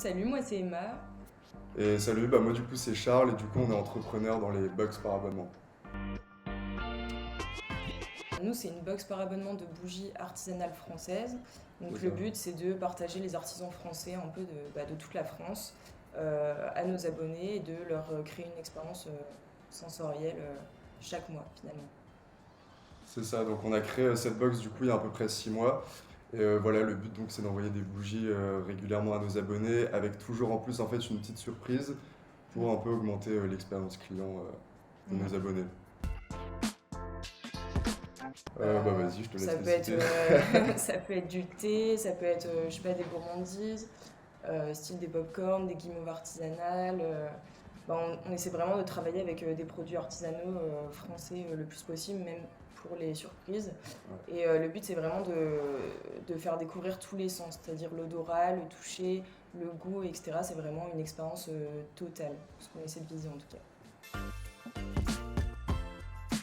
Salut, moi c'est Emma. Et salut, moi du coup c'est Charles et du coup on est entrepreneur dans les box par abonnement. Nous, c'est une box par abonnement de bougies artisanales françaises. C'est Donc le ça. but, c'est de partager les artisans français un peu de toute la France à nos abonnés et de leur créer une expérience sensorielle chaque mois finalement. C'est ça, donc on a créé cette box du coup il y a à peu près 6 mois. Et voilà, le but donc c'est d'envoyer des bougies régulièrement à nos abonnés avec toujours en plus en fait une petite surprise pour un peu augmenter l'expérience client de nos Mhm. abonnés. Euh, Vas-y, je te laisse Ça les peut être, citer. ça peut être du thé, ça peut être, je sais pas, des gourmandises, style des pop-corn, des guimauves artisanales. On essaie vraiment de travailler avec des produits artisanaux français le plus possible, même pour les surprises. Ouais. Et le but, c'est vraiment de faire découvrir tous les sens, c'est-à-dire l'odorat, le toucher, le goût, etc. C'est vraiment une expérience totale, ce qu'on essaie de viser en tout cas.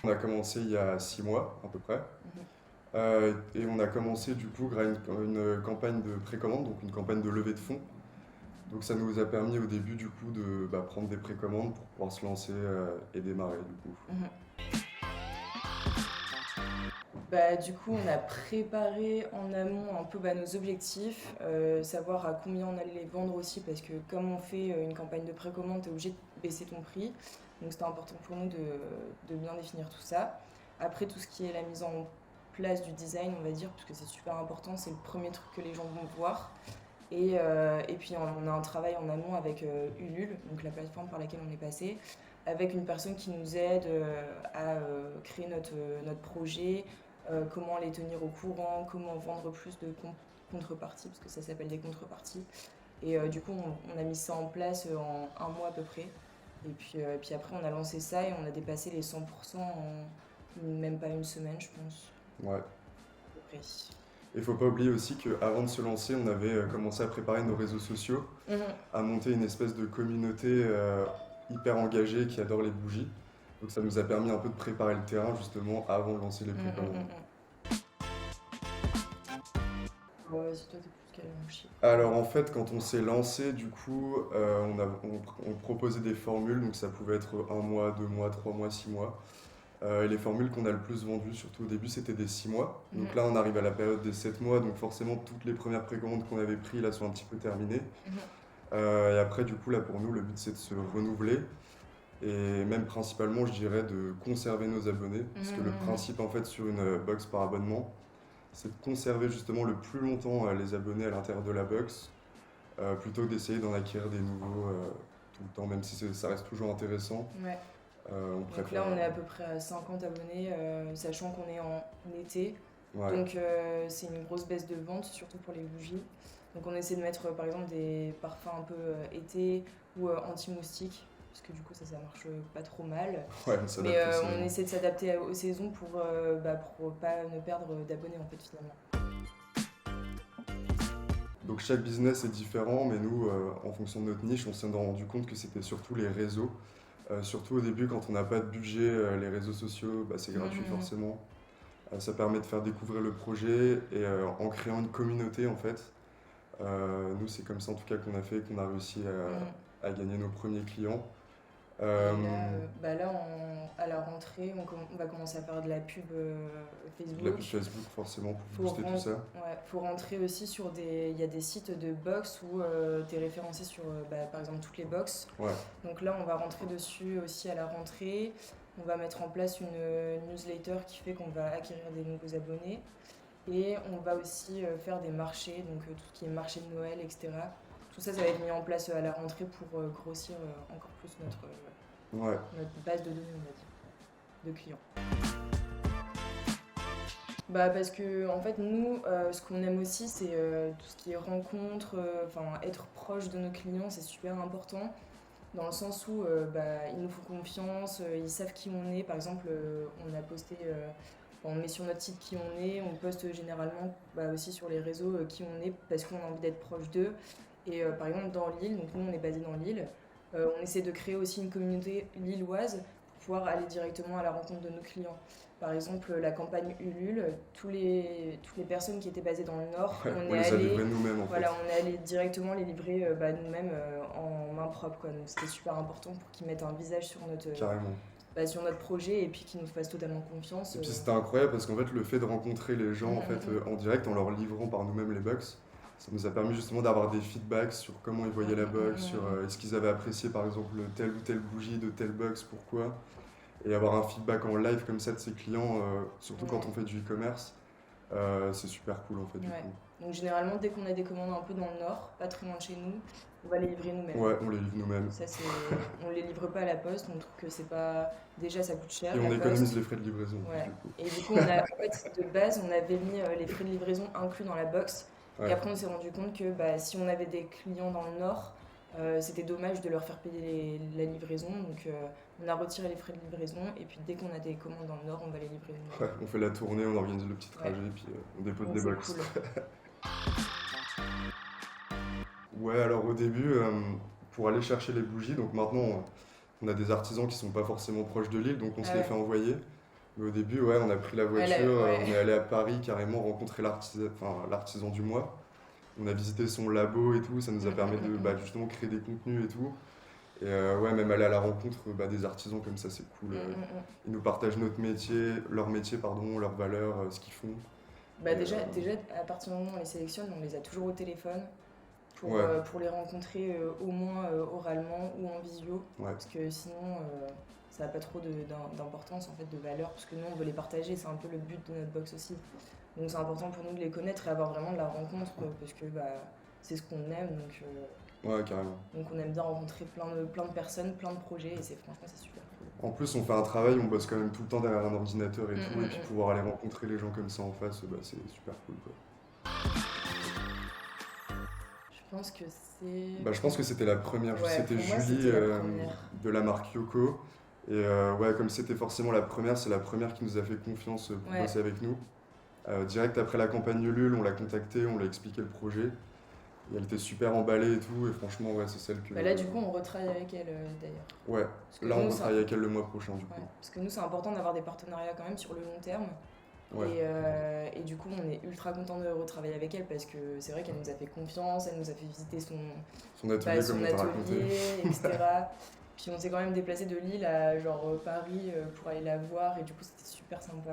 On a commencé il y a 6 mois à peu près. Mhm. Et on a commencé du coup grâce à une campagne de précommande, donc une campagne de levée de fonds. Donc ça nous a permis au début du coup de prendre des précommandes pour pouvoir se lancer et démarrer du coup. Mhm. Du coup, on a préparé en amont un peu nos objectifs, savoir à combien on allait les vendre aussi, parce que comme on fait une campagne de précommande, tu es obligé de baisser ton prix. Donc c'était important pour nous de bien définir tout ça. Après, tout ce qui est la mise en place du design, on va dire, parce que c'est super important, c'est le premier truc que les gens vont voir. Et puis on a un travail en amont avec Ulule, donc la plateforme par laquelle on est passé, avec une personne qui nous aide à créer notre projet, comment les tenir au courant, comment vendre plus de contreparties, parce que ça s'appelle des contreparties. Et du coup, on a mis ça en place en un mois à peu près. Et puis après, on a lancé ça et on a dépassé les 100% en même pas une semaine, je pense, Ouais. à peu près. Il faut pas oublier aussi qu'avant de se lancer, on avait commencé à préparer nos réseaux sociaux, Mhm. à monter une espèce de communauté hyper engagée qui adore les bougies. Donc ça nous a permis un peu de préparer le terrain justement avant de lancer les Mm, mm, précommandes. mm, mm. Bon, vas-y, toi, t'es plus calé en chiffres. Alors en fait, quand on s'est lancé, du coup, on proposait des formules, donc ça pouvait être un mois, 2 mois, 3 mois, 6 mois. Et les formules qu'on a le plus vendues, surtout au début, c'était des 6 mois. Donc Mhm, là, on arrive à la période des 7 mois, donc forcément, toutes les premières précommandes qu'on avait prises là sont un petit peu terminées. mhm, Et après, du coup, là pour nous, le but c'est de se renouveler et même principalement, je dirais, de conserver nos abonnés. mhm, Parce que le mhm. principe en fait sur une box par abonnement, c'est de conserver justement le plus longtemps les abonnés à l'intérieur de la box, plutôt que d'essayer d'en acquérir des nouveaux tout le temps, même si ça reste toujours intéressant. Ouais. On Donc préfère. là, on est à peu près à 50 abonnés, sachant qu'on est en été. Ouais, Donc c'est une grosse baisse de vente, surtout pour les bougies. Donc on essaie de mettre par exemple des parfums un peu été ou anti-moustique, parce que du coup ça marche pas trop mal. ouais, on Mais s'adapte aux on saisons. essaie de s'adapter aux saisons pour pas ne perdre d'abonnés en fait finalement. Donc chaque business est différent, mais nous, en fonction de notre niche, on s'est rendu compte que c'était surtout les réseaux. Surtout au début, quand on n'a pas de budget, les réseaux sociaux, c'est gratuit Mhm, forcément. Ça permet de faire découvrir le projet et en créant une communauté en fait. Nous, c'est comme ça en tout cas qu'on a fait, qu'on a réussi mhm, mhm. à gagner nos premiers clients. Et Euh, à la rentrée, on va commencer à faire de la pub de la pub Facebook. Facebook forcément pour booster tout ça. Ouais, faut rentrer aussi sur des. Il y a des sites de box où tu es référencé sur, par exemple, toutes les box. Ouais, Donc là, on va rentrer dessus aussi à la rentrée. On va mettre en place une newsletter qui fait qu'on va acquérir des nouveaux abonnés. Et on va aussi faire des marchés, donc tout ce qui est marché de Noël, etc. Tout ça, ça va être mis en place à la rentrée pour grossir encore plus ouais. notre base de données, on va dire, de clients. Parce que en fait nous ce qu'on aime aussi c'est tout ce qui est rencontre, enfin être proche de nos clients c'est super important dans le sens où ils nous font confiance, ils savent qui on est. Par exemple on a posté, on met sur notre site qui on est, on poste généralement aussi sur les réseaux qui on est parce qu'on a envie d'être proche d'eux. Et par exemple dans Lille, donc nous on est basé dans Lille, on essaie de créer aussi une communauté lilloise pouvoir aller directement à la rencontre de nos clients. Par exemple, la campagne Ulule, toutes les personnes qui étaient basées dans le Nord, Ouais, on on est les a livrés allé, nous-mêmes en voilà, fait. on est allé directement les livrer nous-mêmes en main propre, quoi. Donc c'était super important pour qu'ils mettent un visage Carrément. sur notre projet et puis qu'ils nous fassent totalement confiance. Et puis c'était incroyable parce qu'en fait le fait de rencontrer les Mm, gens en mm, fait mm, en direct en leur livrant par nous-mêmes les box, ça nous a permis justement d'avoir des feedbacks sur comment ils mm, voyaient la mm, mm, box, sur mm, mm. est-ce qu'ils avaient apprécié par exemple telle ou telle bougie de telle box, pourquoi. Et avoir un feedback en live comme ça de ses clients, surtout quand Ouais. on fait du e-commerce, c'est super cool en fait du Ouais. coup. Donc généralement, dès qu'on a des commandes un peu dans le nord, pas très loin de chez nous, on va les livrer nous-mêmes. Ouais, on les livre nous-mêmes. Ça, on les livre pas à la poste, on trouve que c'est pas. Déjà, ça coûte Et cher, on la économise poste. les frais de livraison en plus Ouais. du coup. Et du coup, en fait, de base, on avait mis les frais de livraison inclus dans la box. Et Ouais, après, on s'est rendu compte que bah, si on avait des clients dans le nord, c'était dommage de leur faire payer la livraison. Donc, on a retiré les frais de livraison. Et puis, dès qu'on a des commandes dans le nord, on va les livrer ouais, nous-mêmes. on fait la tournée, on organise le petit Ouais. trajet, puis on dépose Donc, des c'est box. cool. Ouais, alors au début, pour aller chercher les bougies, donc maintenant on a des artisans qui sont pas forcément proches de l'île, donc on Ah se les fait ouais. envoyer. Mais au début, ouais, on a pris la Ouais, voiture, on est ouais. allé à Paris carrément rencontrer l'artisan du mois. On a visité son labo et tout, ça nous a permis de bah, justement créer des contenus et tout. Et ouais, même aller à la rencontre bah, des artisans comme ça, c'est cool. Mm, mm, mm. Ils nous partagent notre métier, leur métier, pardon, leurs valeurs, ce qu'ils font. Bah Et déjà, à partir du moment où on les sélectionne, on les a toujours au téléphone ouais, pour les rencontrer au moins oralement ou en visio. ouais, Parce que sinon, ça n'a pas trop d'importance, en fait, de valeur. Parce que nous, on veut les partager, c'est un peu le but de notre box aussi. Donc c'est important pour nous de les connaître et avoir vraiment de la rencontre parce que bah, c'est ce qu'on aime. ouais, carrément. Donc on aime bien rencontrer plein de personnes, plein de projets et franchement, c'est super cool. En plus, on fait un travail, on bosse quand même tout le temps derrière un ordinateur et Mm, tout, et mm, puis mm. pouvoir aller rencontrer les gens comme ça en face, bah, c'est super cool, quoi. Je pense que c'est. Bah, je pense que c'était la première, Ouais, c'était pour moi, Julie c'était la première. de la marque Yoko. Et ouais, comme c'était forcément la première, c'est la première qui nous a fait confiance pour Ouais. bosser avec nous. Direct après la campagne Ulule, on l'a contactée, on lui a expliqué le projet. Et elle était super emballée et tout, et franchement, ouais, c'est celle que. Bah là, du coup, on retravaille avec elle d'ailleurs. Ouais, Parce que là on nous, va travailler avec elle le mois prochain, du ouais, coup. parce que nous, c'est important d'avoir des partenariats quand même sur le long terme. Ouais, Et du coup, on est ultra content de retravailler avec elle parce que c'est vrai qu'elle nous a fait confiance, elle nous a fait visiter son atelier, son comme on t'a raconté. atelier, etc. Puis on s'est quand même déplacé de Lille à genre Paris pour aller la voir et du coup, c'était super sympa.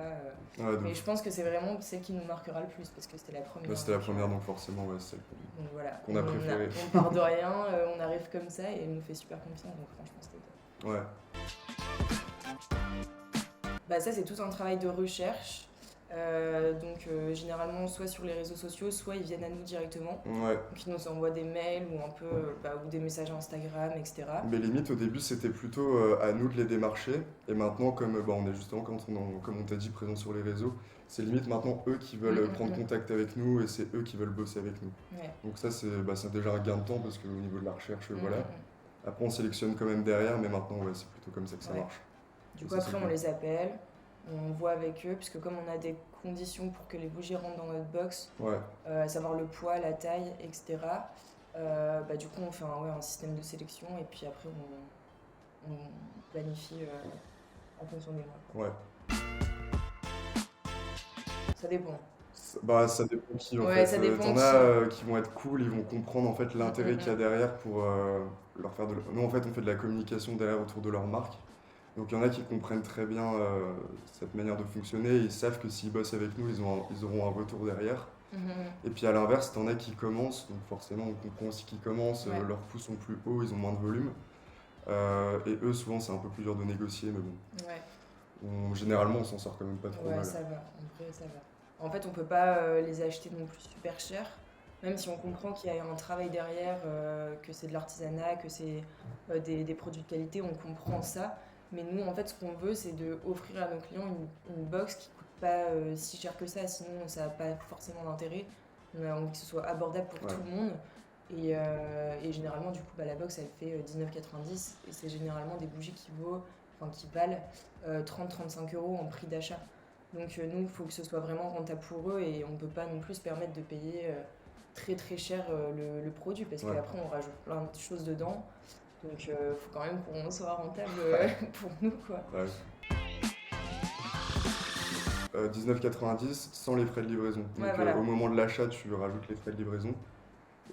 Ouais, Mais donc, je pense que c'est vraiment celle qui nous marquera le plus parce que c'était la première. bah, c'était la Donc, première, donc forcément, ouais, c'est celle donc voilà, qu'on a préférée. on part de rien, on arrive comme ça et elle nous fait super confiance, donc franchement, c'était top. Ouais, Bah ça, c'est tout un travail de recherche. Généralement, soit sur les réseaux sociaux, soit ils viennent à nous directement. ouais. Donc, ils nous envoient des mails ou un peu ou des messages Instagram, etc. Mais limite, au début, c'était plutôt à nous de les démarcher. Et maintenant, comme bah, on est justement, comme on t'a dit, présent sur les réseaux, c'est limite maintenant eux qui veulent prendre contact avec nous et c'est eux qui veulent bosser avec nous. Ouais. Donc ça, c'est déjà un gain de temps parce qu'au niveau de la recherche, Mm, voilà. mm, mm. Après, on sélectionne quand même derrière, mais maintenant, ouais, c'est plutôt comme ça que ça Ouais. marche. Du Et coup, ça, c'est après, on cool. les appelle, on voit avec eux, puisque comme on a des conditions pour que les bougies rentrent dans notre box, Ouais, à savoir le poids, la taille, etc. Du coup, on fait un système de sélection et puis après, on planifie en fonction des mois. ouais. Ça dépend. Bah, ça dépend qui en Ouais, fait. ça dépend T'en qui. as qui vont être cool, ils vont comprendre en fait l'intérêt qu'il y a derrière pour leur faire de. Nous en fait on fait de la communication derrière autour de leur marque. Donc il y en a qui comprennent très bien cette manière de fonctionner, ils savent que s'ils bossent avec nous, ils auront un retour derrière. Mhm. Et puis à l'inverse, t'en as qui commencent, donc forcément on comprend aussi qu'ils commencent, Ouais. leurs coûts sont plus hauts, ils ont moins de volume. Et eux souvent c'est un peu plus dur de négocier, mais bon. Ouais. Généralement on s'en sort quand même pas trop Ouais, mal. ça va. En vrai, ça va. En fait, on peut pas les acheter non plus super cher, même si on comprend qu'il y a un travail derrière, que c'est de l'artisanat, que c'est des produits de qualité, on comprend ça. Mais nous, en fait, ce qu'on veut, c'est de offrir à nos clients une box qui coûte pas si cher que ça, sinon ça n'a pas forcément d'intérêt. On a envie que ce soit abordable pour Ouais. tout le monde. Et généralement, du coup, la box, elle fait 19,90 et c'est généralement des bougies qui valent 30-35 euros en prix d'achat. Donc nous, il faut que ce soit vraiment rentable pour eux et on ne peut pas non plus se permettre de payer très très cher le produit parce Ouais. qu'après on rajoute plein de choses dedans. Donc faut quand même qu'on soit rentable pour nous, quoi. Ouais. 19,90 sans les frais de livraison. Donc Ouais, voilà. au moment de l'achat, tu rajoutes les frais de livraison.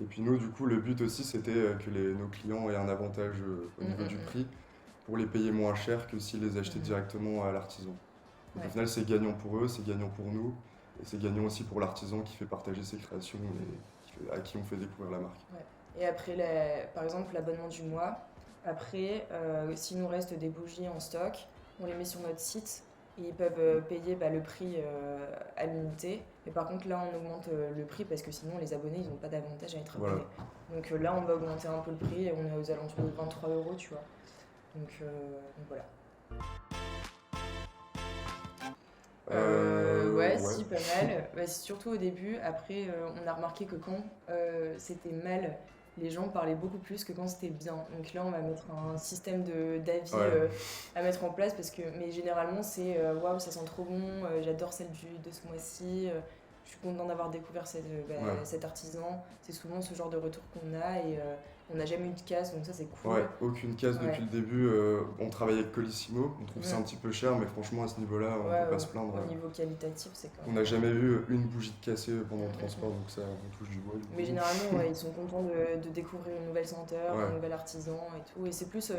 Et puis nous, du coup, le but aussi, c'était que nos clients aient un avantage au niveau du prix pour les payer moins cher que s'ils les achetaient directement à l'artisan. Donc au final, c'est gagnant pour eux, c'est gagnant pour nous, et c'est gagnant aussi pour l'artisan qui fait partager ses créations et à qui on fait découvrir la marque. Ouais. Et après, par exemple, l'abonnement du mois, après, s'il nous reste des bougies en stock, on les met sur notre site et ils peuvent payer le prix à l'unité. Mais par contre, là, on augmente le prix parce que sinon, les abonnés, ils n'ont pas d'avantage à être Voilà. abonnés. Donc là, on va augmenter un peu le prix et on est aux alentours de 23 euros, tu vois. Donc voilà. Ouais, si, pas mal. Bah, c'est surtout au début. Après, on a remarqué que quand c'était mal, les gens parlaient beaucoup plus que quand c'était bien. Donc là, on va mettre un système d'avis Ouais. à mettre en place parce que, mais généralement, c'est waouh, ça sent trop bon, j'adore celle de ce mois-ci, je suis contente d'avoir découvert Ouais. cet artisan. C'est souvent ce genre de retour qu'on a et on n'a jamais eu de casse, donc ça, c'est cool. Ouais, aucune casse Ouais. depuis le début. On travaille avec Colissimo, on trouve ça un petit peu cher, mais franchement, à ce niveau-là, on Ouais, peut pas se plaindre. au niveau qualitatif, c'est quand On même. n'a jamais eu une bougie de cassée pendant le transport, donc ça, on touche du bois. Du Mais coup. généralement, ouais, ils sont contents de découvrir une nouvelle senteur, Ouais. un nouvel artisan et tout. Et c'est plus,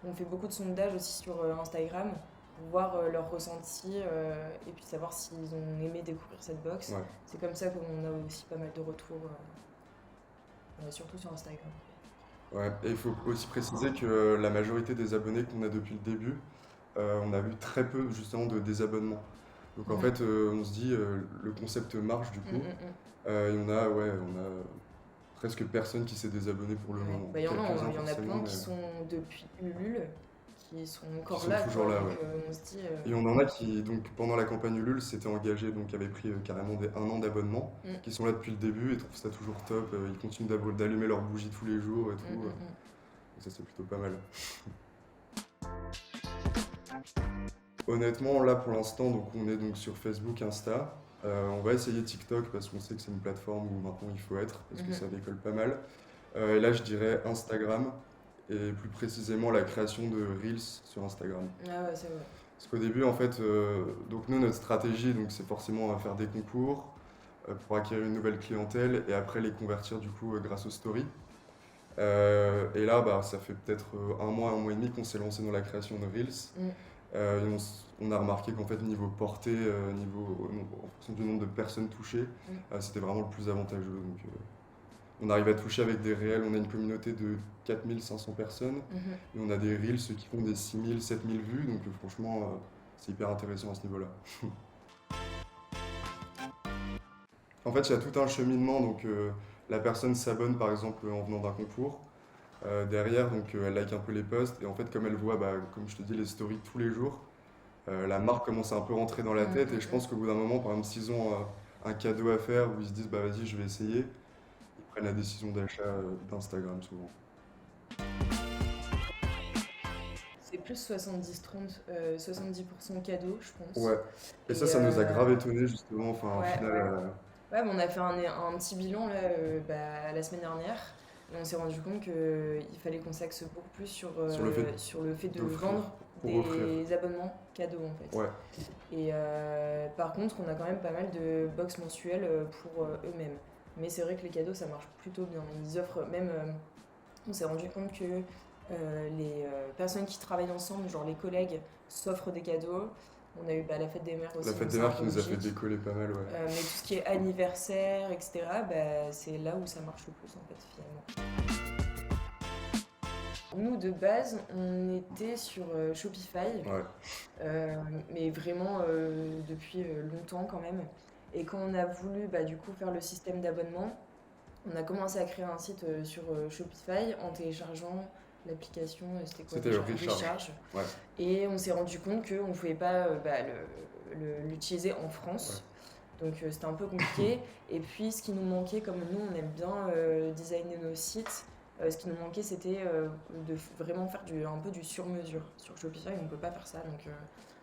on fait beaucoup de sondages aussi sur Instagram pour voir leur ressenti et puis savoir s'ils ont aimé découvrir cette box. Ouais. C'est comme ça qu'on a aussi pas mal de retours, surtout sur Instagram. Ouais, et il faut aussi préciser que la majorité des abonnés qu'on a depuis le début, on a vu très peu justement de désabonnements. Donc en fait, on se dit, le concept marche du coup, et on a presque personne qui s'est désabonné pour le Ouais. moment. Bah, il y en a Quelques-uns plein forcément, qui mais sont depuis Ulule, qui sont encore sont là, toujours quoi. là, Donc ouais. on se dit. Et on en a qui, donc pendant la campagne Ulule, s'étaient engagés, donc avaient pris carrément un an d'abonnement, qui sont là depuis le début et trouvent ça toujours top. Ils continuent d'allumer leurs bougies tous les jours et tout. Donc ça, c'est plutôt pas mal. Honnêtement, là pour l'instant, donc on est donc sur Facebook, Insta. On va essayer TikTok parce qu'on sait que c'est une plateforme où maintenant il faut être parce que ça décolle pas mal. Et là, je dirais Instagram et plus précisément la création de Reels sur Instagram. Ah ouais, c'est vrai. Parce qu'au début, en fait, donc nous, notre stratégie, donc, c'est forcément faire des concours pour acquérir une nouvelle clientèle et après les convertir du coup grâce aux stories. Et là, bah, ça fait peut-être un mois et demi qu'on s'est lancé dans la création de Reels. Et on a remarqué qu'en fait, niveau portée, en fonction du nombre de personnes touchées, c'était vraiment le plus avantageux. Donc, on arrive à toucher avec des réels. On a une communauté de 4500 personnes et on a des Reels qui font des 6000, 7000 vues. Donc, franchement, c'est hyper intéressant à ce niveau-là. En fait, il y a tout un cheminement. Donc, la personne s'abonne par exemple en venant d'un concours. Derrière, donc, elle like un peu les posts et en fait, comme elle voit, bah, comme je te dis, les stories tous les jours, la marque commence à un peu rentrer dans la tête. Et je pense qu'au bout d'un moment, par exemple, s'ils ont un cadeau à faire où ils se disent, bah vas-y, je vais essayer, ils prennent la décision d'achat d'Instagram souvent. C'est plus 70-30, 70% cadeau, je pense. Ouais, et ça nous a grave étonné justement. Enfin, au final, Ouais, mais on a fait un petit bilan là, la semaine dernière et on s'est rendu compte qu'il fallait qu'on s'axe beaucoup plus sur le fait de d'offrir, vendre pour des offrir. abonnements cadeaux en fait. Ouais, Et par contre, on a quand même pas mal de box mensuelles pour eux-mêmes. Mais c'est vrai que les cadeaux, ça marche plutôt bien. Ils offrent même. On s'est rendu compte que les personnes qui travaillent ensemble, genre les collègues, s'offrent des cadeaux. On a eu la fête des mères aussi. la fête donc des c'est un mères peu qui nous a fait logique. décoller pas mal, ouais. Mais tout ce qui est anniversaire, etc., c'est là où ça marche le plus en fait finalement. Nous de base, on était sur Shopify, mais vraiment depuis longtemps quand même. Et quand on a voulu du coup faire le système d'abonnement, on a commencé à créer un site sur Shopify en téléchargeant l'application, c'était quoi C'était déjà Recharge. Ouais. Et on s'est rendu compte qu'on ne pouvait pas l'utiliser en France. Donc c'était un peu compliqué. Et puis ce qui nous manquait, comme nous on aime bien designer nos sites, ce qui nous manquait c'était de vraiment faire un peu du sur-mesure. Sur Shopify on ne peut pas faire ça, donc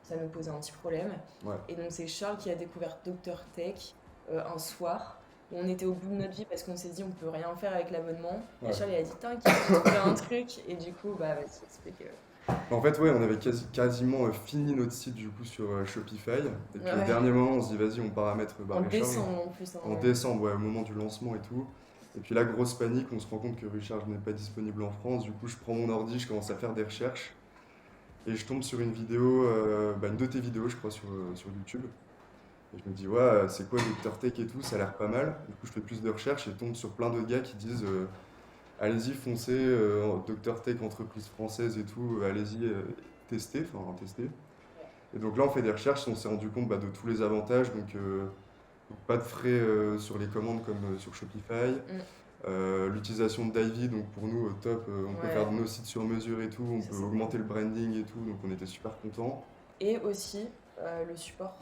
ça nous posait un petit problème. Ouais. Et donc c'est Charles qui a découvert Dr Tech un soir. on était au bout de notre vie parce qu'on s'est dit on peut rien faire avec l'abonnement. Et Ouais. Charles il a dit t'inquiète, j'ai trouvé un truc. Et du coup, bah vas-y, explique. En fait, ouais, on avait quasiment fini notre site du coup sur Shopify. Et puis au Ouais. dernier moment, on se dit, vas-y, on paramètre En Recharge. décembre en plus. Hein, En ouais. décembre, ouais, au moment du lancement et tout. Et puis là, grosse panique, on se rend compte que Recharge n'est pas disponible en France. Du coup, je prends mon ordi, je commence à faire des recherches. Et je tombe sur une vidéo, une de tes vidéos, je crois, sur YouTube. Et je me dis, ouais, c'est quoi Dr Tech et tout, ça a l'air pas mal. Du coup, je fais plus de recherches et tombe sur plein de gars qui disent, allez-y, foncez, Dr Tech, entreprise française et tout, allez-y, testez. Et donc là, on fait des recherches, on s'est rendu compte de tous les avantages. Donc pas de frais sur les commandes comme sur Shopify. Mm. L'utilisation de Divey, donc pour nous, top. On peut Ouais. faire nos sites sur mesure et tout. On Ça, peut c'est augmenter cool. le branding et tout. Donc on était super contents. Et aussi le support.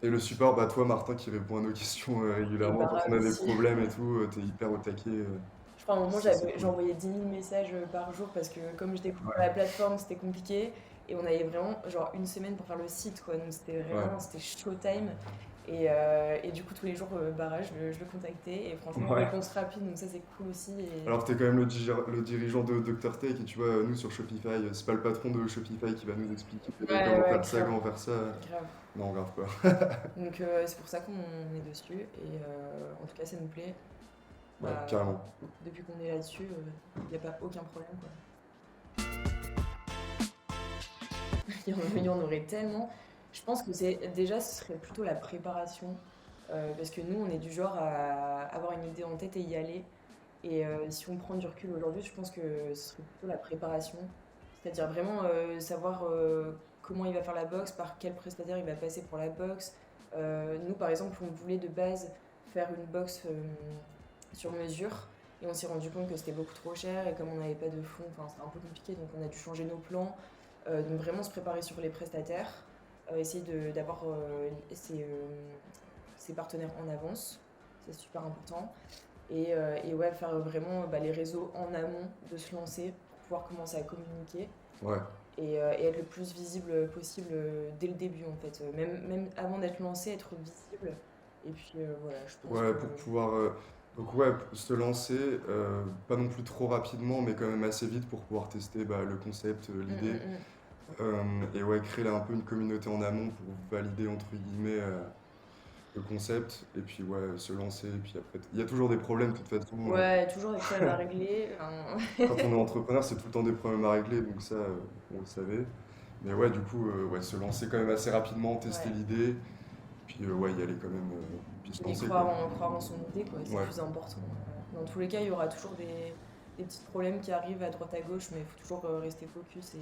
Et le support, toi, Martin, qui répond à nos questions Et régulièrement quand Bara on a des aussi. problèmes et tout, t'es hyper au taquet. Je crois à un moment, C'est cool. j'envoyais 10 000 messages par jour parce que comme je découvrais Ouais. la plateforme, c'était compliqué. Et on avait vraiment genre une semaine pour faire le site, quoi. Donc c'était vraiment, Ouais. c'était showtime. Et du coup, tous les jours, Bara, je le contactais. Et franchement, Ouais. réponse rapide, donc ça c'est cool aussi. Et... Alors t'es quand même le dirigeant de Dr Tech et tu vois, nous sur Shopify, c'est pas le patron de Shopify qui va nous expliquer comment faire ça, grave. comment faire ça. Grave. Non, grave pas. Donc c'est pour ça qu'on est dessus. Et en tout cas, ça nous plaît. Ouais, Bah, carrément. Depuis qu'on est là-dessus, il n'y a pas aucun problème, quoi. Il y en aurait tellement. Je pense que ce serait plutôt la préparation. Parce que nous, on est du genre à avoir une idée en tête et y aller. Et si on prend du recul aujourd'hui, je pense que ce serait plutôt la préparation. C'est-à-dire vraiment savoir comment il va faire la box, par quel prestataire il va passer pour la box. Nous, par exemple, on voulait de base faire une box sur mesure. Et on s'est rendu compte que c'était beaucoup trop cher. Et comme on n'avait pas de fonds, c'était un peu compliqué. Donc on a dû changer nos plans. Donc vraiment se préparer sur les prestataires. Essayer d'avoir ses partenaires en avance. C'est super important. Et ouais, faire vraiment les réseaux en amont de se lancer pour pouvoir commencer à communiquer Ouais. et être le plus visible possible dès le début en fait. Même avant d'être lancé, être visible. Et puis voilà, je pense Ouais, que... pour pouvoir donc ouais, se lancer, pas non plus trop rapidement, mais quand même assez vite pour pouvoir tester le concept, l'idée. Et ouais, créer là un peu une communauté en amont pour valider entre guillemets le concept. Et puis ouais, se lancer. Et puis après, il y a toujours des problèmes de toute façon. Ouais, toujours des problèmes à régler. Quand on est entrepreneur, c'est tout le temps des problèmes à régler, donc ça, on le savait. Mais ouais, du coup, ouais, se lancer quand même assez rapidement, tester Ouais. l'idée. Puis ouais, y aller quand même, puis se Et lancer croire quoi. croire en son idée, quoi, c'est Ouais. le plus important. Dans tous les cas, il y aura toujours des petits problèmes qui arrivent à droite à gauche, mais il faut toujours rester focus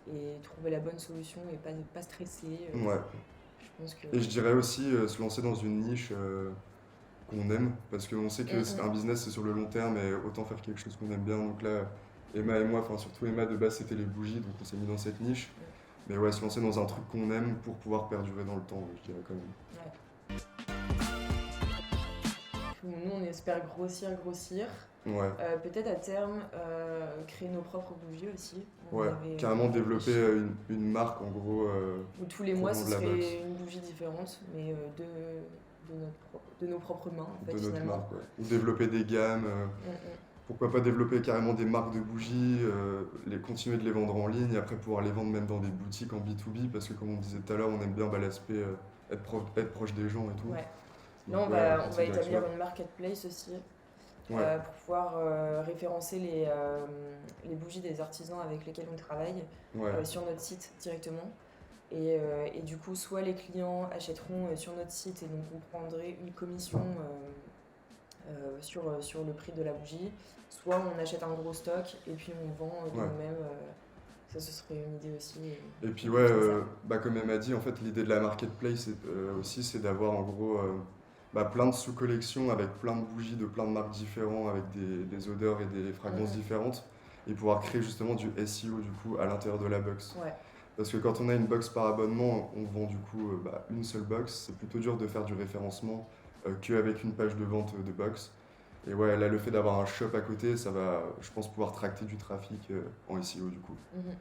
et trouver la bonne solution et pas stresser. Ouais. Je pense que... Et je dirais aussi se lancer dans une niche qu'on aime, parce qu'on sait que un business c'est sur le long terme et autant faire quelque chose qu'on aime bien. Donc là, Emma et moi, enfin surtout Emma de base c'était les bougies, donc on s'est mis dans cette niche. Mais ouais, se lancer dans un truc qu'on aime pour pouvoir perdurer dans le temps, je dirais quand même. Ouais. Nous, on espère grossir. Ouais, Peut-être à terme, créer nos propres bougies aussi. On ouais, avait carrément développer réfléchi. une marque en gros Où tous les pour mois, ce vendre la box. serait une bougie différente, mais de nos propres mains, en fait, De notre finalement. marque, ouais. Ou développer des gammes. Pourquoi pas développer carrément des marques de bougies, continuer de les vendre en ligne et après pouvoir les vendre même dans des boutiques en B2B parce que comme on disait tout à l'heure, on aime bien l'aspect être proche des gens et tout. Ouais. Là, Donc on ouais, va cette établir direction-là. une marketplace aussi Ouais, pour pouvoir référencer les bougies des artisans avec lesquels on travaille ouais, sur notre site directement. Et du coup, soit les clients achèteront sur notre site et donc on prendrait une commission sur le prix de la bougie, soit on achète un gros stock et puis on vend de ouais. nous-mêmes. Ça, ce serait une idée aussi. Et puis On ouais, fait ça. comme elle m'a dit, en fait, l'idée de la marketplace aussi, c'est d'avoir en gros plein de sous-collections avec plein de bougies de plein de marques différentes, avec des odeurs et des fragrances différentes, et pouvoir créer justement du SEO du coup à l'intérieur de la box. Ouais. Parce que quand on a une box par abonnement, on vend du coup une seule box. C'est plutôt dur de faire du référencement qu'avec une page de vente de box. Et ouais, là, le fait d'avoir un shop à côté, ça va, je pense, pouvoir tracter du trafic en SEO du coup. Mhm.